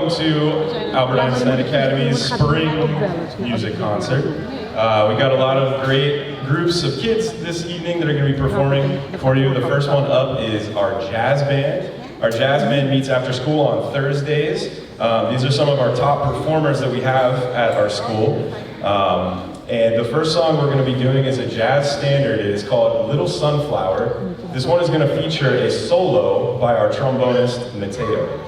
welcome to Albert Einstein Academy's spring music concert. We got a lot of great groups of kids this evening that are going to be performing for you. The first one up is our jazz band. Our jazz band meets after school on Thursdays. These are some of our top performers that we have at our school. And the first song we're going to be doing is a jazz standard. It is called Little Sunflower. This one is going to feature a solo by our trombonist, Mateo.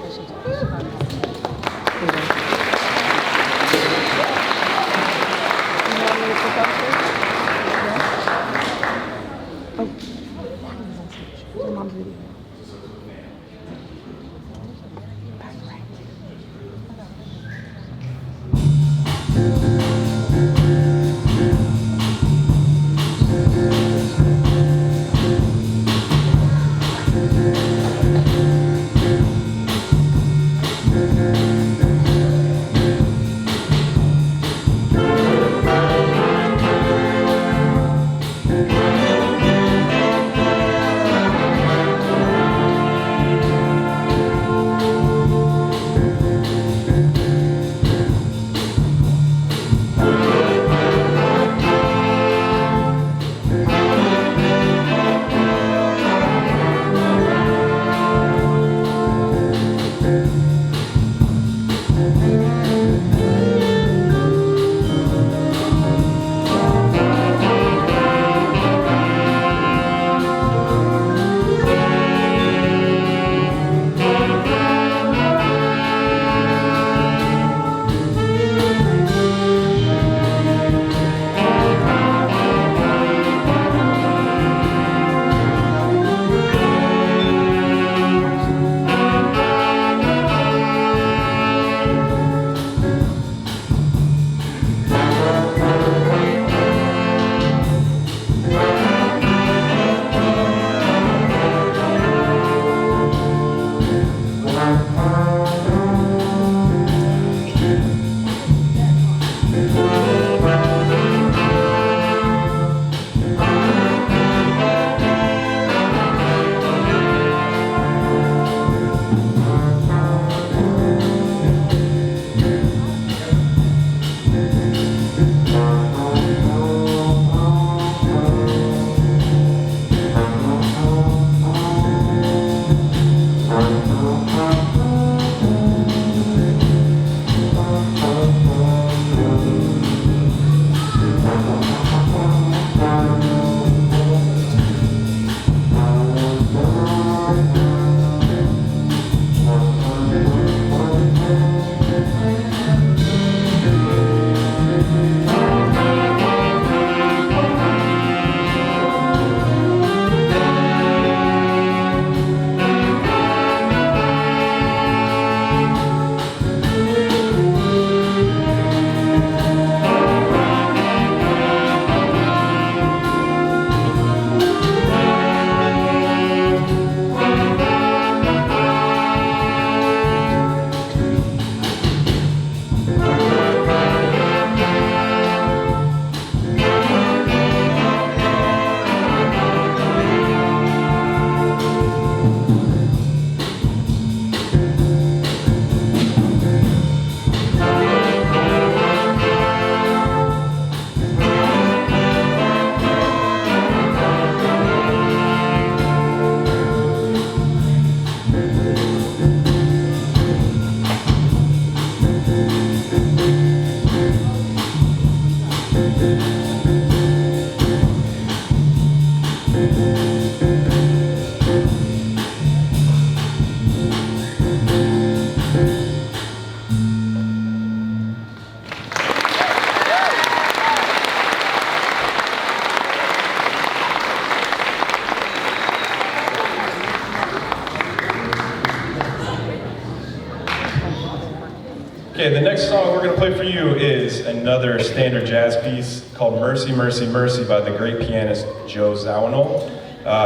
Okay, the next song we're going to play for you is another standard jazz piece called Mercy, Mercy, Mercy by the great pianist Joe Zawinul.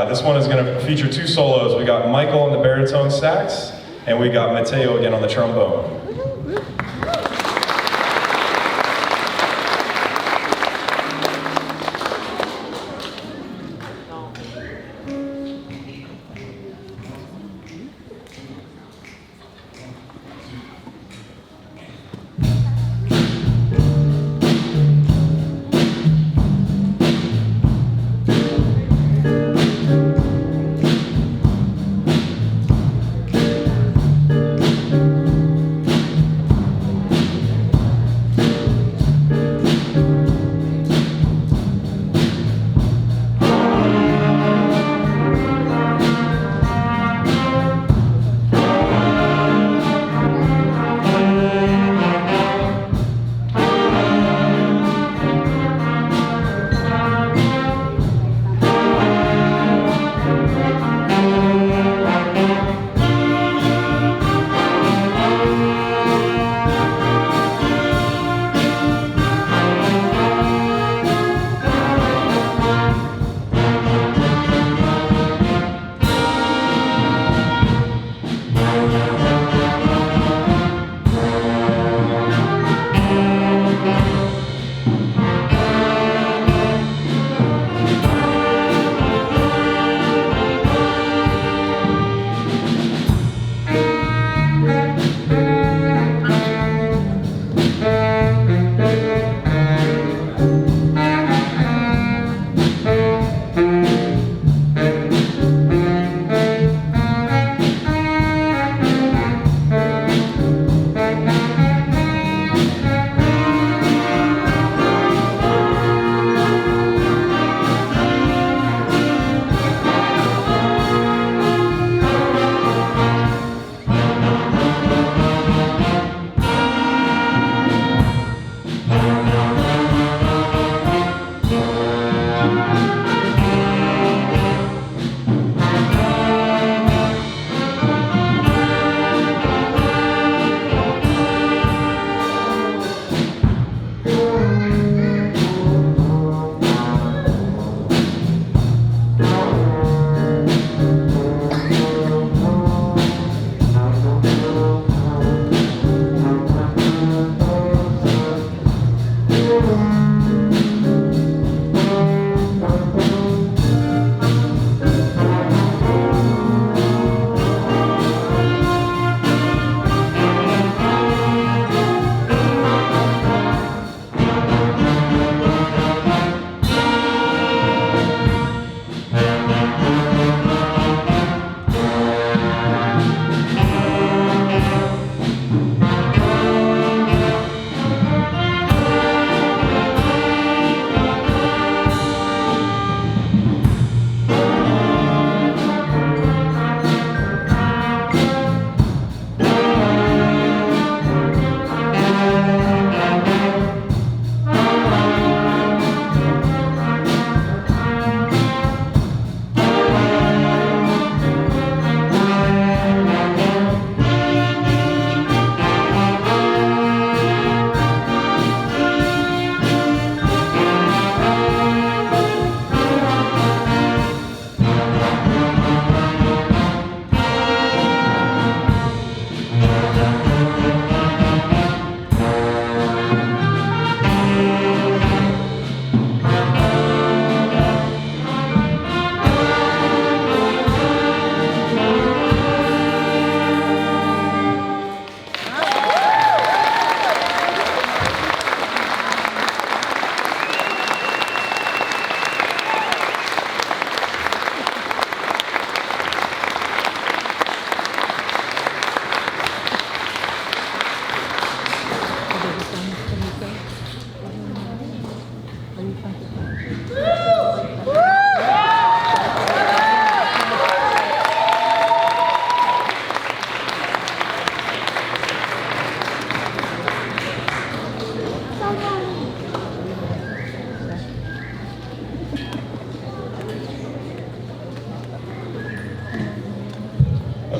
This one is going to feature two solos. We got Michael on the baritone sax, and we got Mateo again on the trombone.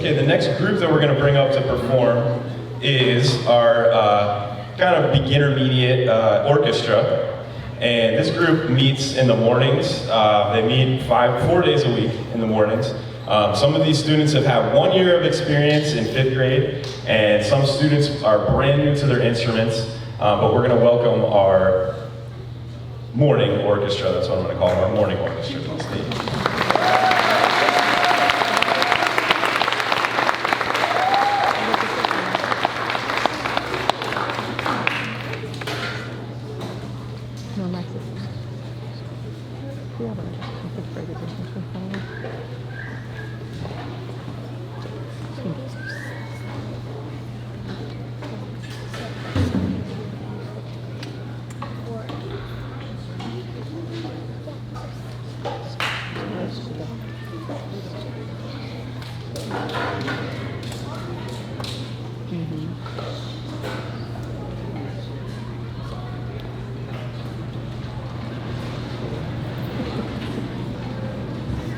Okay, the next group that we're going to bring up to perform is our kind of beginner-mediate orchestra. And this group meets in the mornings. They meet 4 days a week in the mornings. Some of these students have had 1 year of experience in 5th grade, and some students are brand new to their instruments, but we're going to welcome our morning orchestra. That's what I'm going to call them, our morning orchestra on stage.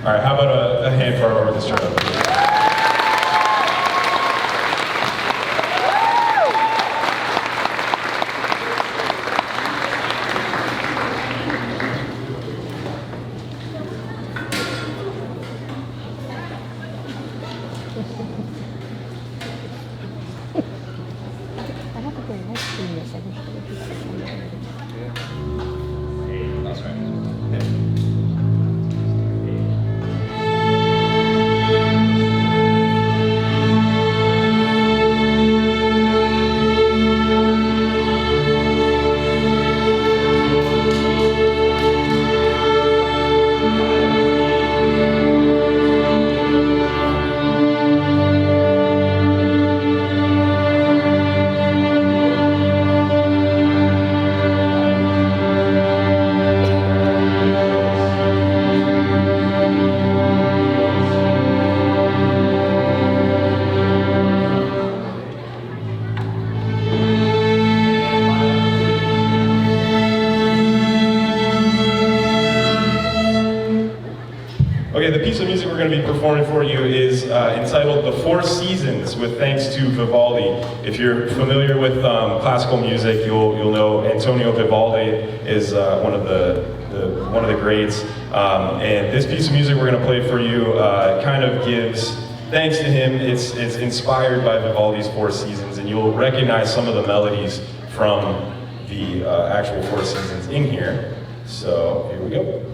All right, how about a hand for our orchestra? That's right. Yeah. Okay, the piece of music we're going to be performing for you is entitled The Four Seasons, with thanks to Vivaldi. If you're familiar with classical music, you'll know Antonio Vivaldi is one of the greats. And this piece of music we're going to play for you kind of gives thanks to him. It's inspired by Vivaldi's Four Seasons, and you'll recognize some of the melodies from the actual Four Seasons in here. So here we go.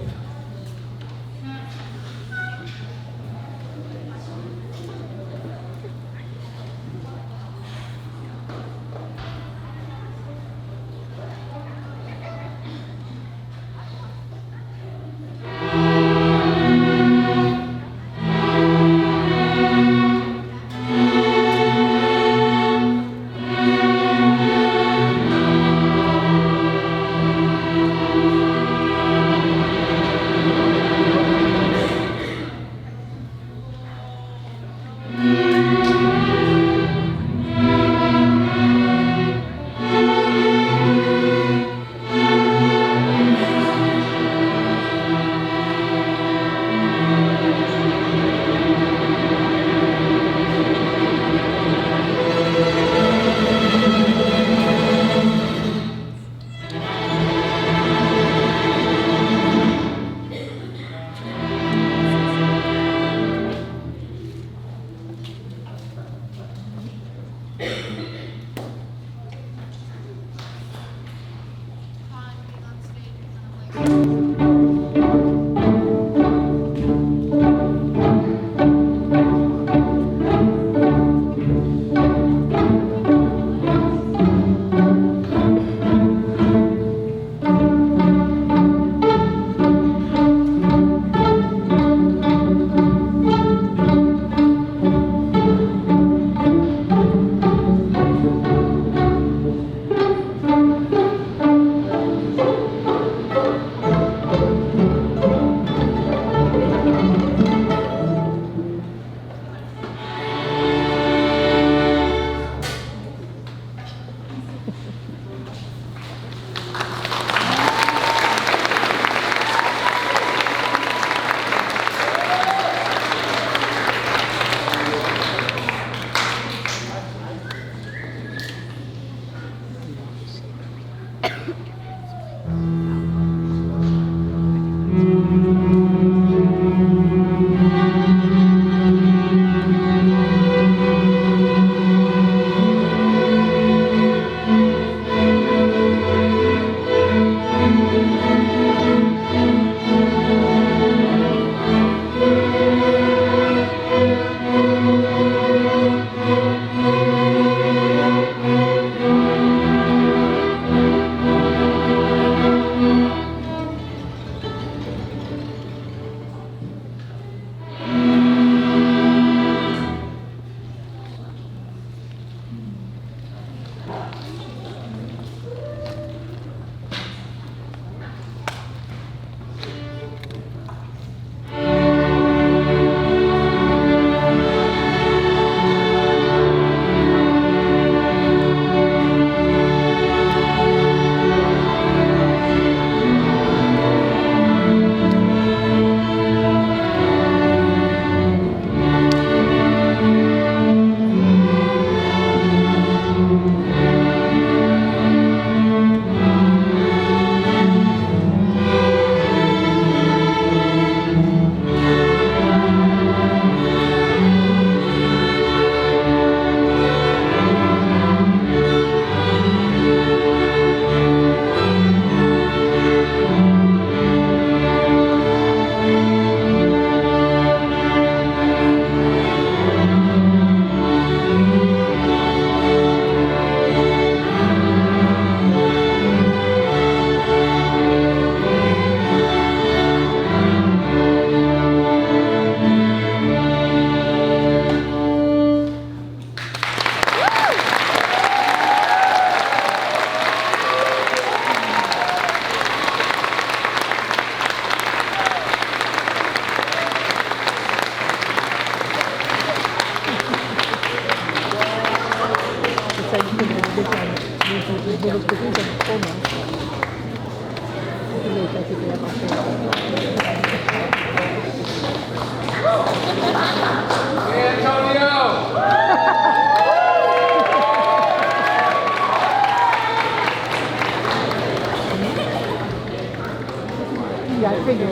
Yeah, I figured.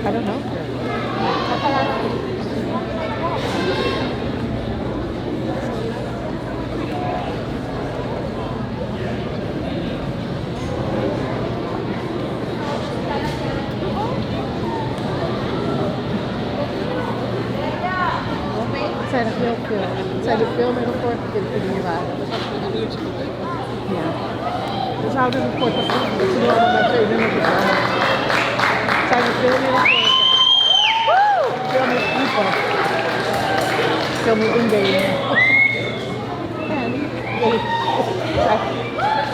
I don't know. Zijn er heel veel. Het zijn er veel meer rapporten die hier waren. Ja. Dus houden het kort. Dat ze nu allemaal met 2 nummertjes hebben. Zijn er veel meer rapporten. Veel meer groepen. Veel meer indelingen. En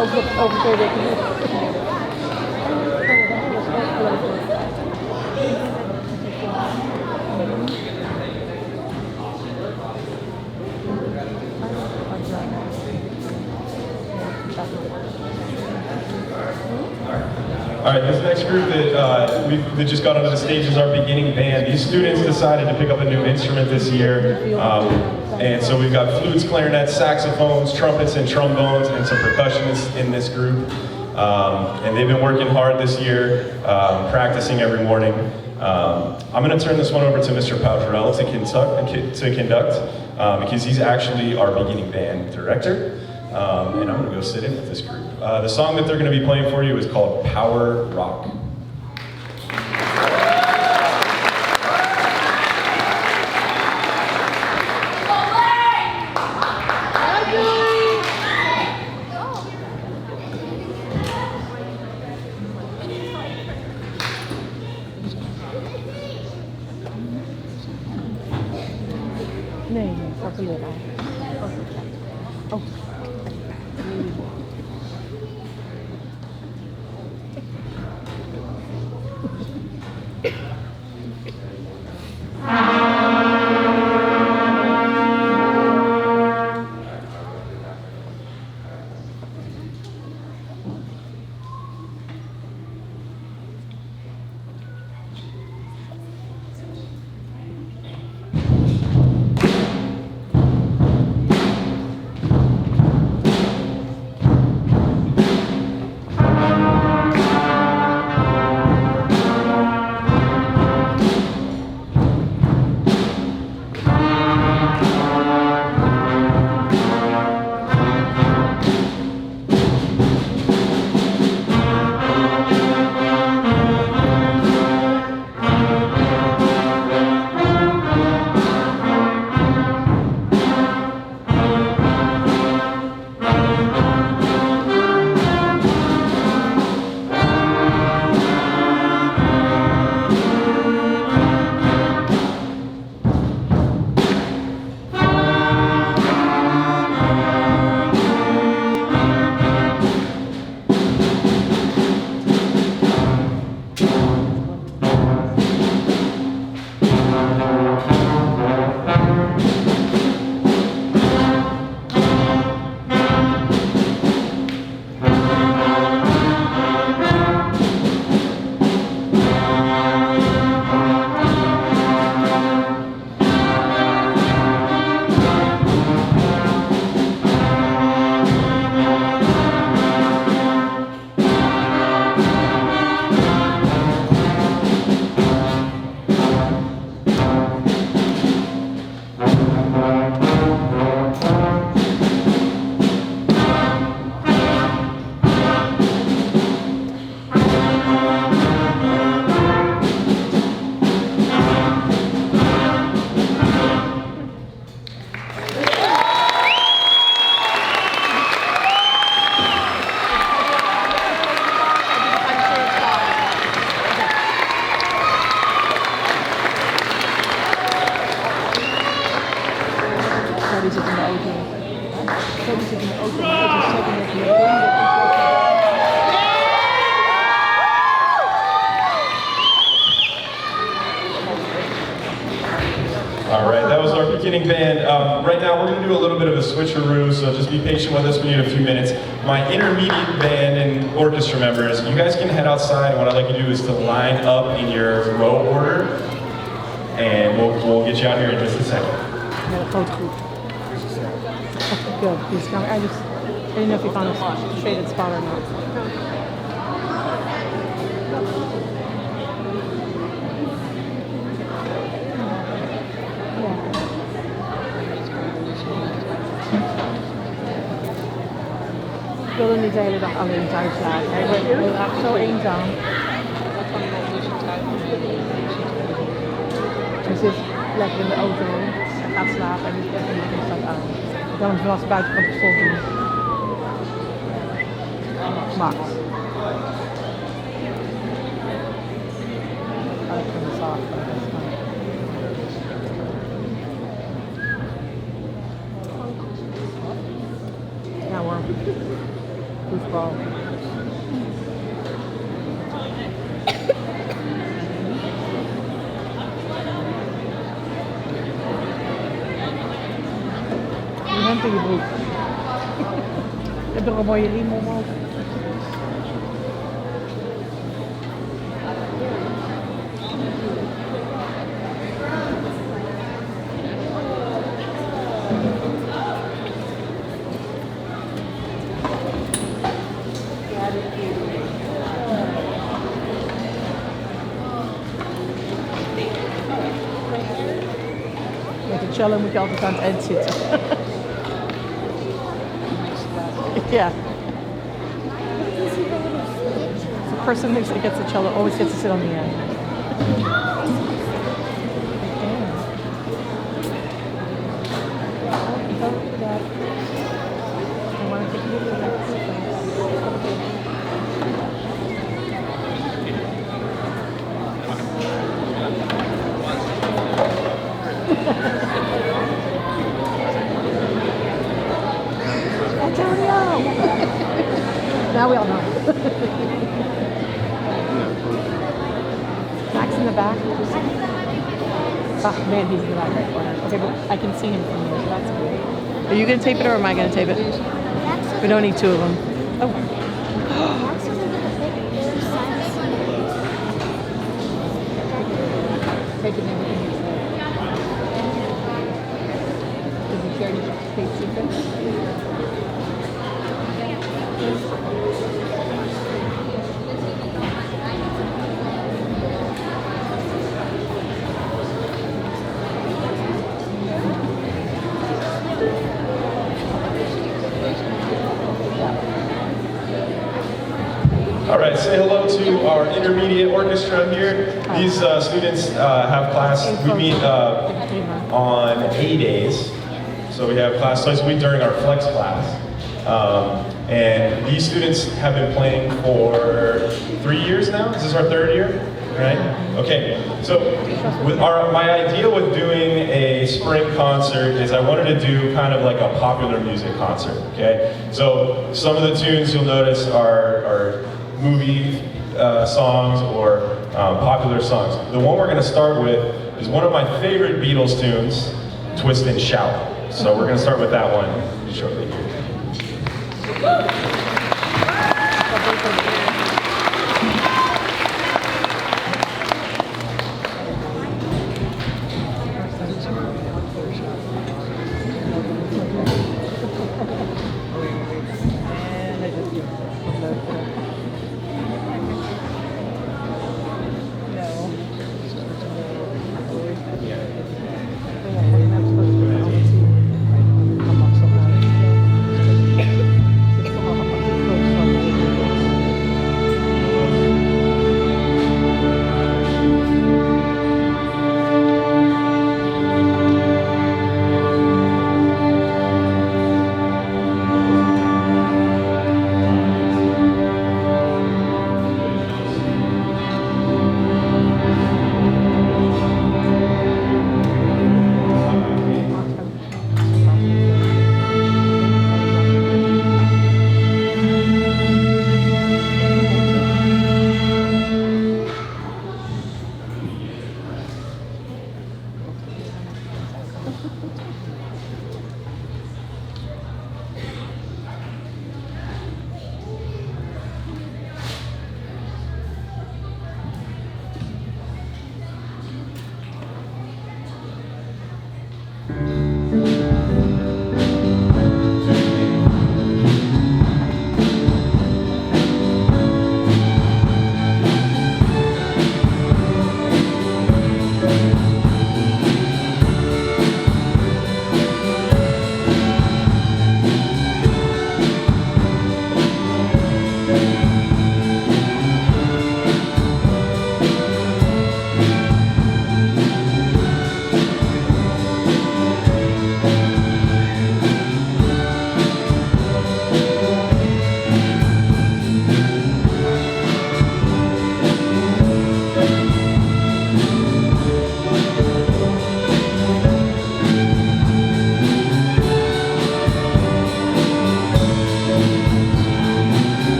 ook nog over 2 weken niet. All right, this next group that just got onto the stage is our beginning band. These students decided to pick up a new instrument this year, and so we've got flutes, clarinets, saxophones, trumpets, and trombones, and some percussionists in this group. And they've been working hard this year, practicing every morning. I'm going to turn this one over to Mr. Powderell to conduct, because he's actually our beginning band director. And I'm going to go sit in with this group. The song that they're going to be playing for you is called Power Rock. Nee, dat is leraar. Oh. open. I just checking if you're doing it. All right, that was our beginning band. Right now we're going to do a little bit of a switcheroo, so just be patient with us. We need a few minutes. My intermediate band and orchestra members, you guys can head outside, and what I'd like you to do is to line up in your row order, and we'll get you out here in just a second. Ja, dat gaat goed. Good. He's coming. I didn't know if you found a shaded spot or not. Ik wilde niet de hele dag alleen thuis laten. Hij wordt echt zo eenzaam. Hij zit lekker in de auto, hij gaat slapen en die staat aan. Dan was hij buiten van het vol doen. Max. Oh, ik vind het zacht, maar dat is fijn. Ja hoor. Voetbal. Je hemd in je broek. Je hebt toch een mooie riem omhoog. Met de cello moet je altijd aan het eind zitten. Yeah. The person who gets the cello always gets to sit on the end. I want to take you to the next Now we all know. Max in the back. Oh man, he's in the back right corner. Okay, but I can see him from here, so that's good. Are you going to tape it or am I going to tape it? We don't need two of them. Oh. Taking everything he said. Did you share any state secrets? All right, say hello to our intermediate orchestra here. These students have class, we meet on A days. So we have class twice a week during our flex class. And these students have been playing for 3 years now. Is this our 3rd year? Right? Okay. So my idea with doing a spring concert is I wanted to do kind of like a popular music concert. Okay. So some of the tunes you'll notice are movie songs or popular songs. The one we're going to start with is one of my favorite Beatles tunes, Twist and Shout. So we're going to start with that one shortly here.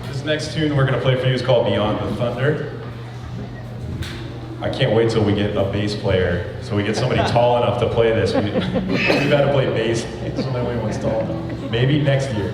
This next tune we're going to play for you is called Beyond the Thunder. I can't wait till we get a bass player, so we get somebody tall enough to play this. We've had to play bass, so no one's tall enough. Maybe next year.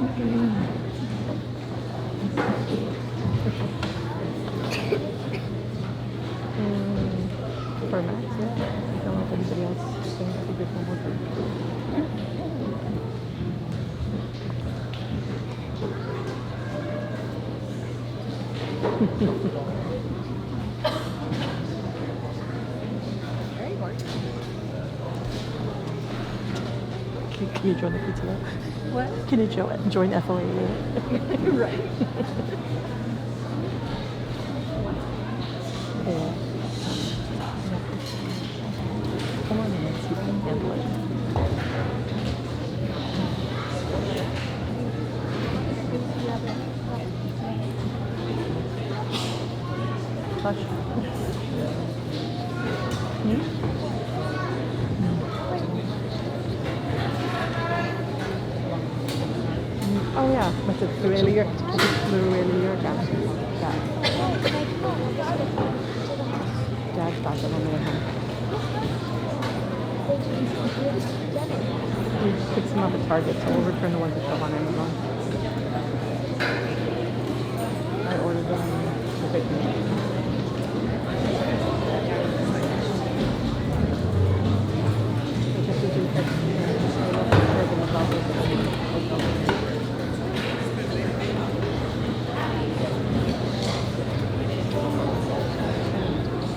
For Max, yeah. I don't know if anybody else is saying that's a good one. Can you join the PTO? What? Can you join FLA? Right. Yeah. Come on, let's see if I can handle it. Hush. Oh yeah, met het fluwelen jurk. Het fluwelen jurk aan. Ja. Daar staat er wel meer van. We picked some up at Target, so we'll return the ones that show on Amazon. I ordered them with it.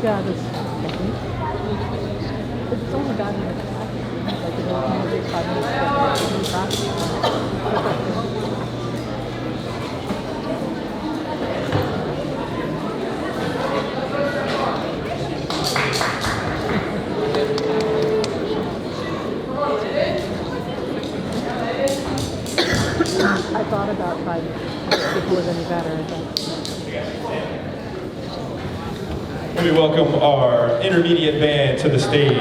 Yeah, this it's only gotten in the package. Like it only takes 5 minutes to get the I thought about trying to see if it was any better, but Let me welcome our intermediate band to the stage.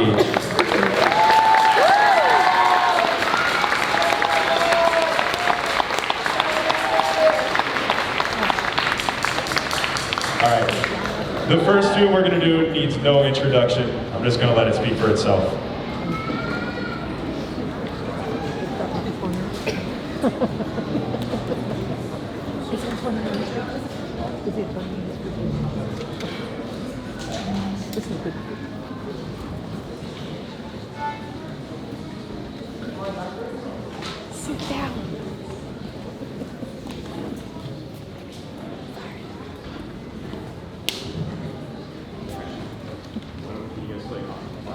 All right. The first tune we're going to do needs no introduction. I'm just going to let it speak for itself. this is good. Sit down.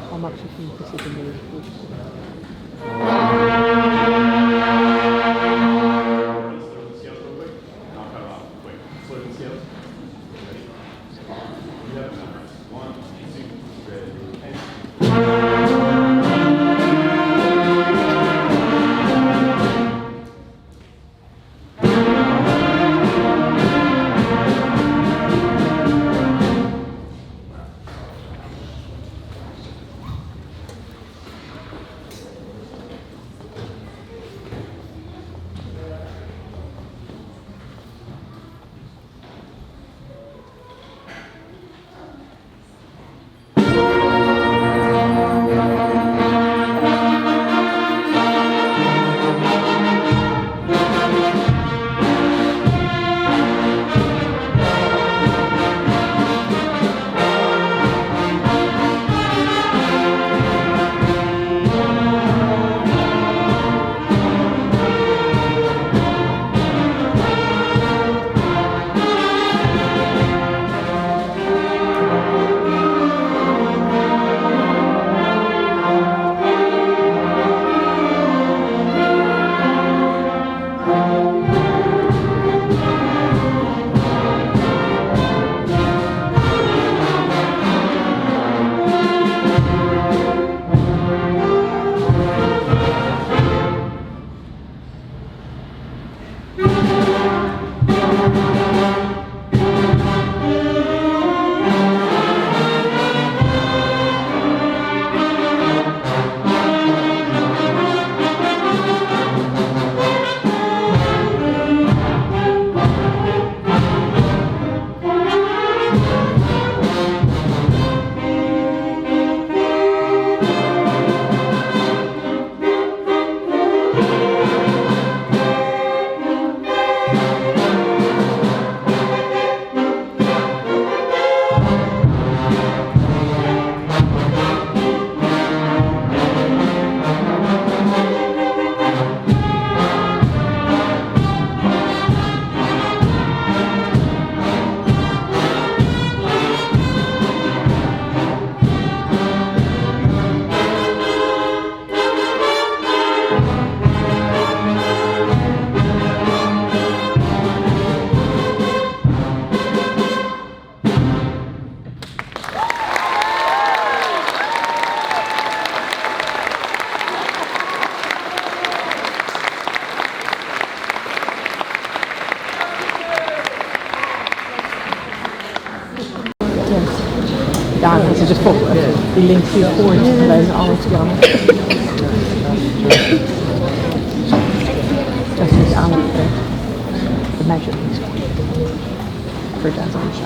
How much you can proceed to move. gedaan. Dat is dus volgens die link die voor bij alles jammer. Dat is niet aan het de measure is for doesn't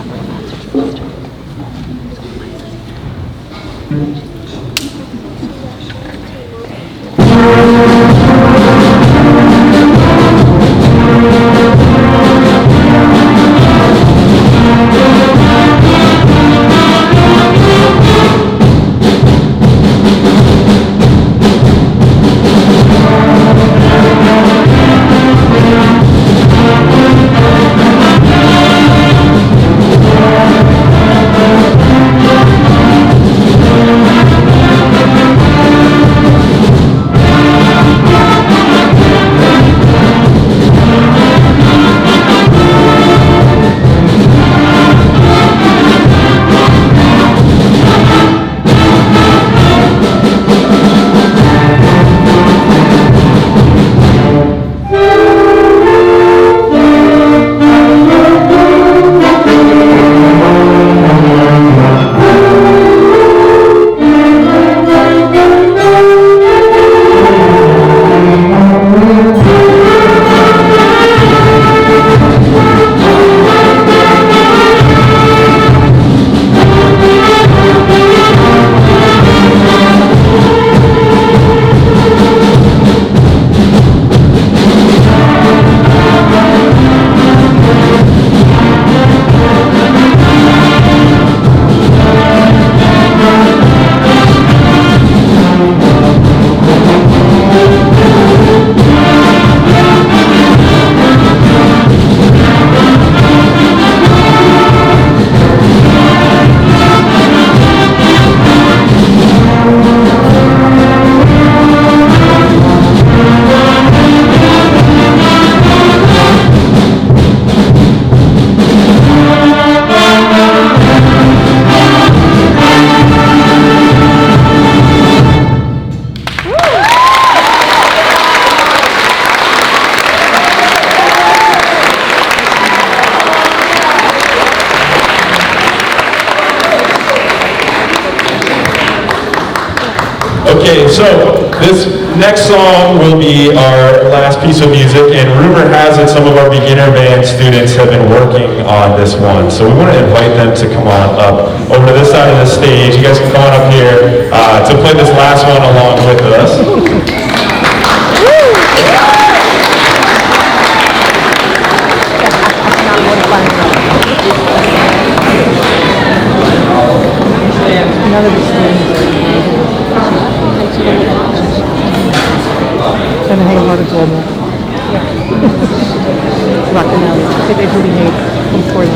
Okay, so this next song will be our last piece of music, and rumor has it some of our beginner band students have been working on this one. So we want to invite them to come on up over to this side of the stage. You guys can come on up here to play this last one along with us. None of these things. En een hele harde trommel. Rock and roll. Ik vind even hoe die heet. Komt voor je.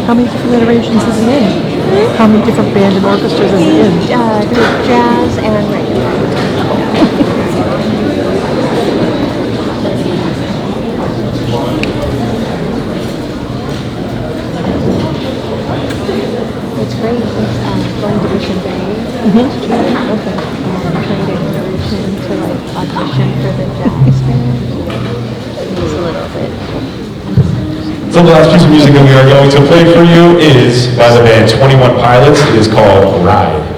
How many different iterations is he in? How many different band and orchestras is he in? There's jazz and regular. It's great. It's going to Mission Bay. Okay. Trying to get audition to like audition for the jazz band. It's a little bit. So the last piece of music that we are going to play for you is by the band 21 Pilots. It is called Ride.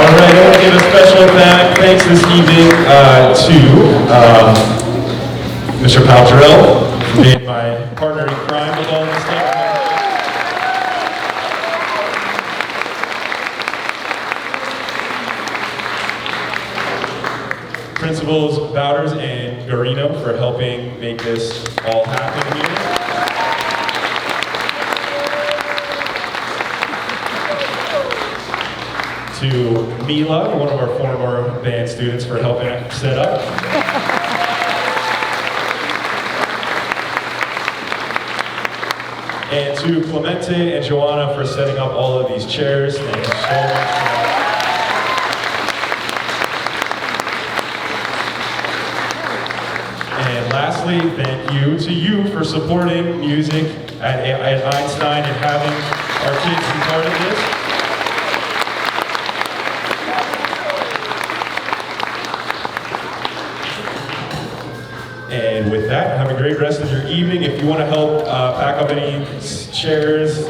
All right, I want to give a special thanks this evening to Mr. Paltrell, who made my partner in crime with all this stuff. Principals Bowders and Garino for helping make this all happen here. To Mila, one of our former band students, for helping set up. And to Clemente and Joanna for setting up all of these chairs. Thank you so much. And lastly, thank you to you for supporting music at Einstein and having our kids be part of this. And with that, have a great rest of your evening. If you want to help pack up any chairs,